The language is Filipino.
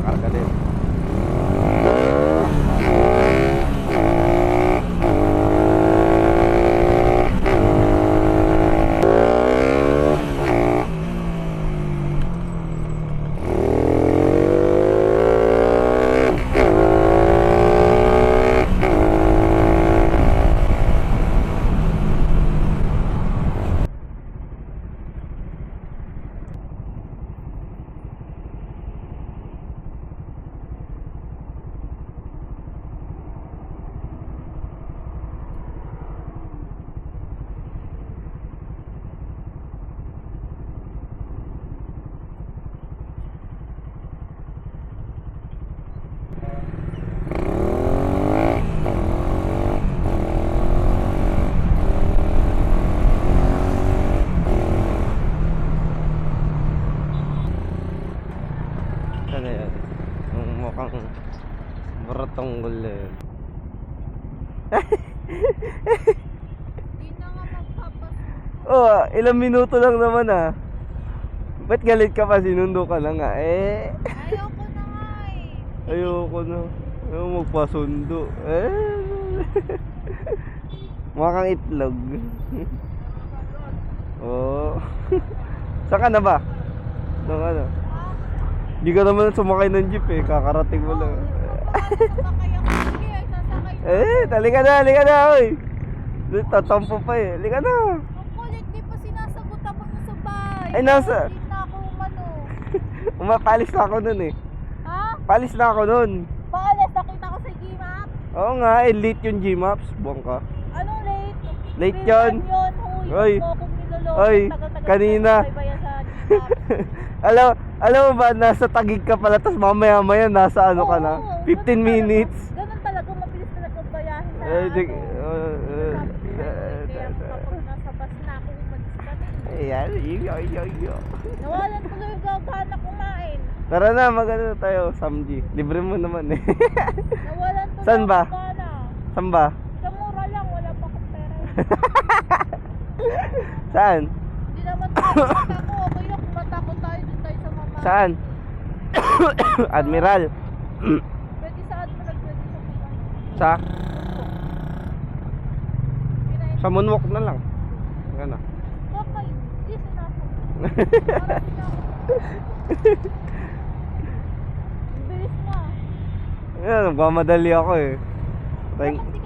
nakakarga din. Ano yan? Mukhang Baratongol yun. Di na nga magpapasundo. Oh, ilang minuto lang naman ah. Ba't galit ka pa? Sinundo ka lang nga eh. Ayoko na nga eh. Ayoko na. Ayaw magpasundo. Mukha kang itlog. Oo. Saan ka na ba? Nung ano? Hindi ka naman sumakay ng jeep eh. Kakarating mo lang. Sasakay ako. Sige, ay sasakay na. Halika na, oy. Tatampo pa eh. Halika na. Ang kulit, di pa sinasagot ako na sa bahay. Ay, nasa? Hindi na ako umano. Umapalis na ako nun eh. Ha? Palis na ako nun. Paalis, nakita ko sa Gmap. Oo nga, late yung Gmaps. Buwang ka. Anong late? Late Real yun. time yun. Huy, Oy. huwag mo akong niloloko. Oy, Tagal-tagal kanina. ko nagbabayan sa Gmap. alam mo ba, nasa Taguig ka pala, tapos mamaya-maya nasa ano ka na? Oo, 15 ganun minutes. Talaga, ganun talaga, mabilis talaga ang bayahin na Eh, di- Kaya kapag nasa bus na ako, umalis ka na. Ayan, yo. Nawalan tuloy yung gagana kumain. Tara na, mag-ano tayo, Samji. Libre mo naman eh. Nawalan tuloy Saan ba? yung gagana. Saan ba? Sa mura lang, wala pa akong pera. Saan? Hindi naman tayo matakot. Okay lang kung matakot tayo, dun tayo sa mama. Saan? Admiral. Pwede sa Admiral, pwede sa mama. Sa? Kinain. Sa moonwalk na lang. Gana. Bakay, hindi sinasok. Parang sinasok. Ang bilis na. Ayan, nagmamadali ako eh. Bakit di